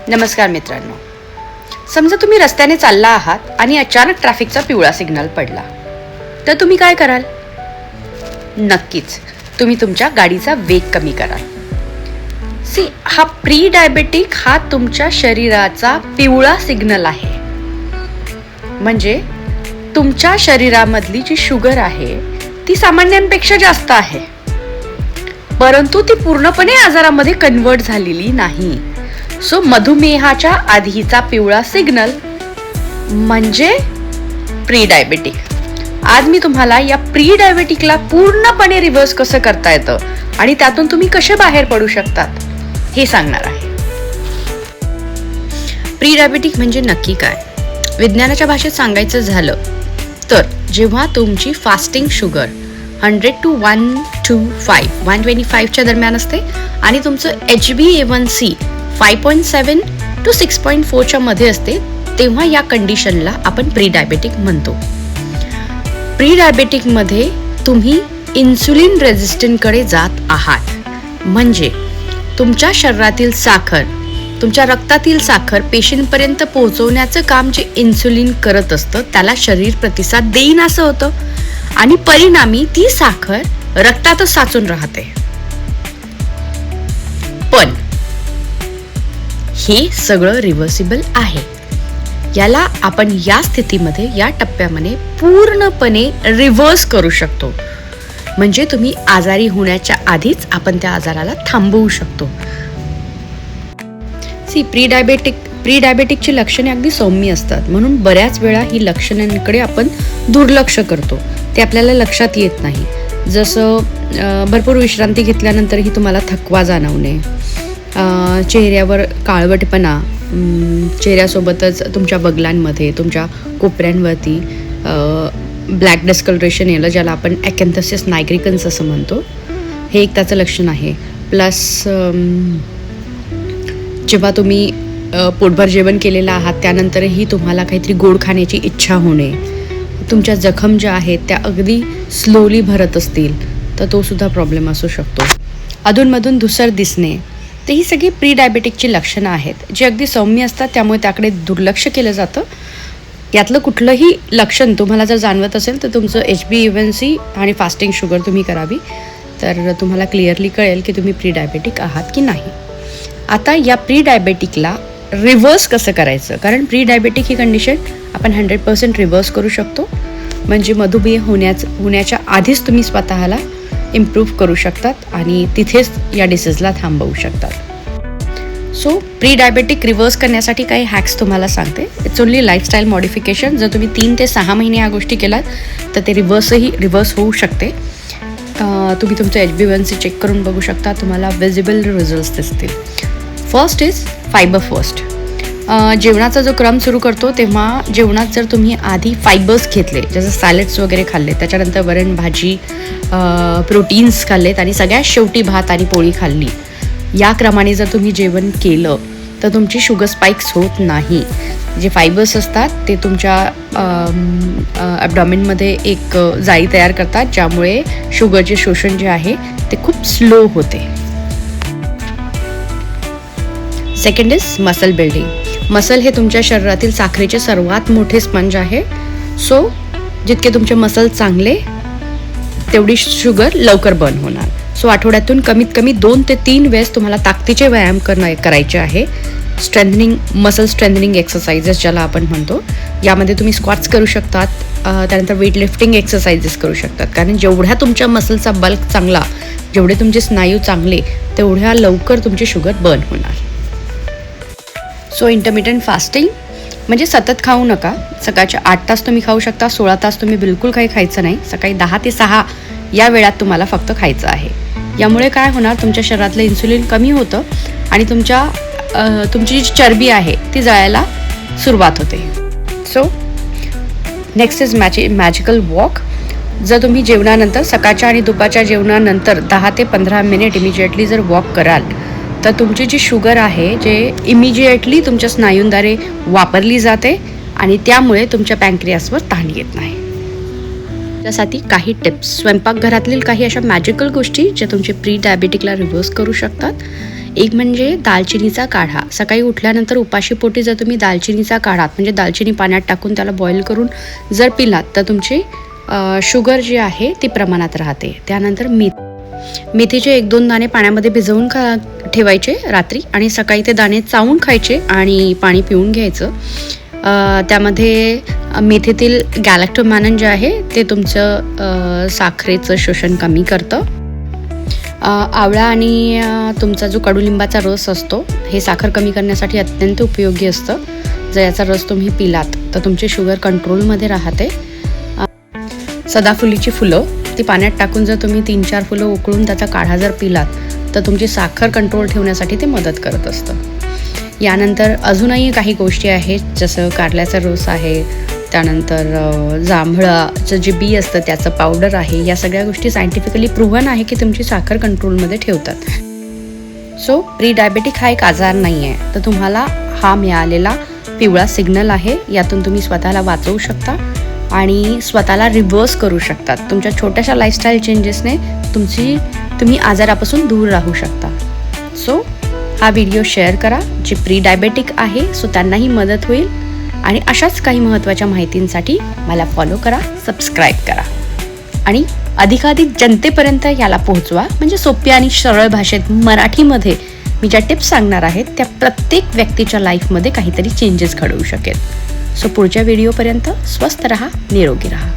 नमस्कार मित्रांनो, समजा तुम्ही रस्त्याने चालला आहात आणि अचानक ट्रॅफिकचा पिवळा सिग्नल पडला, तर तुम्ही काय कराल? नक्कीच तुम्ही तुमच्या गाडीचा वेग कमी कराल. हा प्री डायबेटिक हा तुमच्या शरीराचा पिवळा सिग्नल आहे. म्हणजे तुमच्या शरीरामधली जी शुगर आहे ती सामान्यांपेक्षा जास्त आहे, परंतु ती पूर्णपणे आजारामध्ये कन्वर्ट झालेली नाही. सो मधुमेहाच्या आधीचा पिवळा सिग्नल म्हणजे प्री डायबेटिक. आज मी तुम्हाला या प्री डायबेटिकला पूर्णपणे रिव्हर्स कसं करता येतं आणि त्यातून तुम्ही कसे बाहेर पडू शकतात हे सांगणार आहे. प्री डायबेटिक म्हणजे नक्की काय? विज्ञानाच्या भाषेत सांगायचं झालं तर जेव्हा तुमची फास्टिंग शुगर 100 to 125 च्या दरम्यान असते आणि तुमचं HbA1c 5.7 to 6.4 च्या मध्ये असते, तेव्हा या कंडिशनला आपण प्री डायबेटिक म्हणतो. प्री डायबेटिक मध्ये तुम्ही इन्सुलिन रेझिस्टंटकडे जात आहात. म्हणजे तुमच्या शरीरातील साखर, तुमच्या रक्तातील साखर पेशींपर्यंत पोहोचवण्याचं काम जे इन्सुलिन करत असतं त्याला शरीर प्रतिसाद देईन असं होतं आणि परिणामी ती साखर रक्तातच साचून राहते. पण हे सगळं रिव्हर्सिबल आहे. याला आपण या स्थितीमध्ये, या टप्प्यामध्ये पूर्णपणे रिव्हर्स करू शकतो. म्हणजे तुम्ही आजारी होण्याच्या आधीच आपण त्या आजाराला थांबवू शकतो. प्री डायबेटिकची लक्षणे अगदी सौम्य असतात, म्हणून बऱ्याच वेळा ही लक्षणांकडे आपण दुर्लक्ष करतो, ते आपल्याला लक्षात येत नाही. जसं भरपूर विश्रांती घेतल्यानंतरही तुम्हाला थकवा जाणवणे, चेहऱ्यावर काळवटपणा, चेहऱ्यासोबतच तुमच्या बगलांमध्ये, तुमच्या कोपऱ्यांवरती ब्लॅक डिस्कलरेशन येणं, ज्याला आपण ॲकॅन्थसिस नायग्रिकन्स असं म्हणतो, हे एक त्याचं लक्षण आहे. प्लस जेव्हा तुम्ही पोटभर जेवण केलेलं आहात त्यानंतरही तुम्हाला काहीतरी गोड खाण्याची इच्छा होणे, तुमच्या जखम ज्या आहेत त्या अगदी स्लोली भरत असतील तर तो सुद्धा प्रॉब्लेम असू शकतो. अधूनमधून धुसर दिसणे, तर ही सगळी प्री डायबेटिकची लक्षणं आहेत जी अगदी सौम्य असतात, त्यामुळे त्याकडे दुर्लक्ष केलं जातं. यातलं कुठलंही लक्षण तुम्हाला जर जाणवत असेल तर तुमचं HbA1c आणि फास्टिंग शुगर तुम्ही करावी, तर तुम्हाला क्लिअरली कळेल की तुम्ही प्री डायबेटिक आहात की नाही. आता या प्री डायबेटिकला रिव्हर्स कसं करायचं? कारण प्री डायबेटिक ही कंडिशन आपण 100% रिव्हर्स करू शकतो. म्हणजे मधुमेह होण्याच्या आधीच तुम्ही स्वतःला इम्प्रूव्ह करू शकतात आणि तिथेच या डिसीजला थांबवू शकतात. सो प्री डायबेटिक रिव्हर्स करण्यासाठी काही हॅक्स तुम्हाला सांगते. It's only lifestyle modification. जर तुम्ही 3 ते 6 महिने या गोष्टी केलात तर ते रिव्हर्स होऊ शकते. तुम्ही तुमचं HbA1c चेक करून बघू शकता, तुम्हाला विजिबल रिझल्ट्स दिसतील. First is fibre first. जेवणाचा जो क्रम सुरू करतो तेव्हा जेवणात जर तुम्ही आधी फायबर्स घेतले, जसं सॅलड्स वगैरे खाल्ले, त्याच्यानंतर वरण भाजी, प्रोटीन्स खाल्लेत आणि सगळ्यात शेवटी भात आणि पोळी खाल्ली, या क्रमाने जर तुम्ही जेवण केलं तर तुमची शुगर स्पाइक्स होत नाही. जे फायबर्स असतात ते तुमच्या ॲब्डॉमिनमध्ये एक जाळी तयार करतात, ज्यामुळे शुगरचे शोषण जे आहे ते खूप स्लो होते. Second is muscle building. Muscle हे तुमच्या शरीरातील साखरेचे सर्वात मोठे स्पंज आहे. सो जितके तुमचे मसल चांगले तेवढी शुगर लवकर बर्न होणार. सो आठवड्यातून कमीत कमी 2 ते 3 वेळेस तुम्हाला ताकदीचे व्यायाम करायचे आहे. मसल स्ट्रेंथनिंग एक्सरसाइजेस ज्याला आपण म्हणतो, यामध्ये तुम्ही स्क्वॉट्स करू शकतात, त्यानंतर वेट लिफ्टिंग एक्सरसाइजेस करू शकतात. कारण जेवढ्या तुमच्या मसलचा बल्क चांगला, जेवढे तुमचे स्नायू चांगले, तेवढ्या लवकर तुमची शुगर बर्न होणार. सो इंटरमिटंट फास्टिंग म्हणजे सतत खाऊ नका. सकाळच्या 8 तास तुम्ही खाऊ शकता, 16 तास तुम्ही बिलकुल काही खायचं नाही. सकाळी 10 ते 6 या वेळात तुम्हाला फक्त खायचं आहे. यामुळे काय होणार, तुमच्या शरीरातलं इन्सुलिन कमी होतं आणि तुमची जी चरबी आहे ती जळायला सुरुवात होते. So next is magical walk. जर तुम्ही जेवणानंतर, सकाळच्या आणि दुपारच्या जेवणानंतर 10 ते 15 मिनिट इमिजिएटली जर वॉक कराल तर तुमची जी शुगर आहे जे इमिजिएटली तुमच्या स्नायूंद्वारे वापरली जाते आणि त्यामुळे तुमच्या पँक्रियासवर ताण येत नाही. त्यासाठी काही टिप्स, स्वयंपाकघरातील काही अशा मॅजिकल गोष्टी ज्या तुमचे प्री डायबेटिकला रिव्हर्स करू शकतात. एक म्हणजे दालचिनीचा काढा. सकाळी उठल्यानंतर उपाशीपोटी जर तुम्ही दालचिनीचा काढात, म्हणजे दालचिनी पाण्यात टाकून त्याला बॉईल करून जर पिलात तर तुमची शुगर जी आहे ती प्रमाणात राहते. त्यानंतर मेथीचे 1-2 दाणे पाण्यामध्ये भिजवून ठेवायचे रात्री आणि सकाळी ते दाणे चावून खायचे आणि पाणी पिऊन घ्यायचं. त्यामध्ये मेथीतील गॅलेक्टोमॅनिन जे आहे ते तुमचं साखरेचं शोषण कमी करतं. आवळा आणि तुमचा जो कडुलिंबाचा रस असतो हे साखर कमी करण्यासाठी अत्यंत उपयोगी असतं. जर याचा रस तुम्ही पिलात तर तुमची शुगर कंट्रोलमध्ये राहते. सदाफुलीची फुलं ती पाण्यात टाकून जर तुम्ही 3-4 फुलं उकळून त्याचा काढा जर पिलात तर तुमची साखर कंट्रोल ठेवण्यासाठी ते मदत करत असतं. यानंतर अजूनही काही गोष्टी आहेत, जसं कारल्याचा रस आहे, त्यानंतर जांभळाचं जे बी असतं त्याचं पावडर आहे. या सगळ्या गोष्टी सायंटिफिकली प्रूव्हन आहे की तुमची साखर कंट्रोलमध्ये ठेवतात. सो प्री डायबेटिक हा एक आजार नाही आहे, तर तुम्हाला हा मिळालेला पिवळा सिग्नल आहे. यातून तुम्ही स्वतःला वाचवू शकता आणि स्वतःला रिव्हर्स करू शकतात. तुमच्या छोट्याशा लाईफस्टाईल चेंजेसने तुम्ही आजारापासून दूर राहू शकता. सो हा व्हिडिओ शेअर करा. जे प्री डायबेटिक आहे सो त्यांनाही मदत होईल. आणि अशाच काही महत्त्वाच्या माहितींसाठी मला फॉलो करा, सबस्क्राईब करा आणि अधिकाधिक जनतेपर्यंत याला पोहोचवा. म्हणजे सोप्या आणि सरळ भाषेत मराठीमध्ये मी ज्या टिप्स सांगणार आहेत त्या प्रत्येक व्यक्तीच्या लाईफमध्ये काहीतरी चेंजेस घडवू शकेल. सो पुढच्या व्हिडिओपर्यंत स्वस्थ रहा, निरोगी रहा.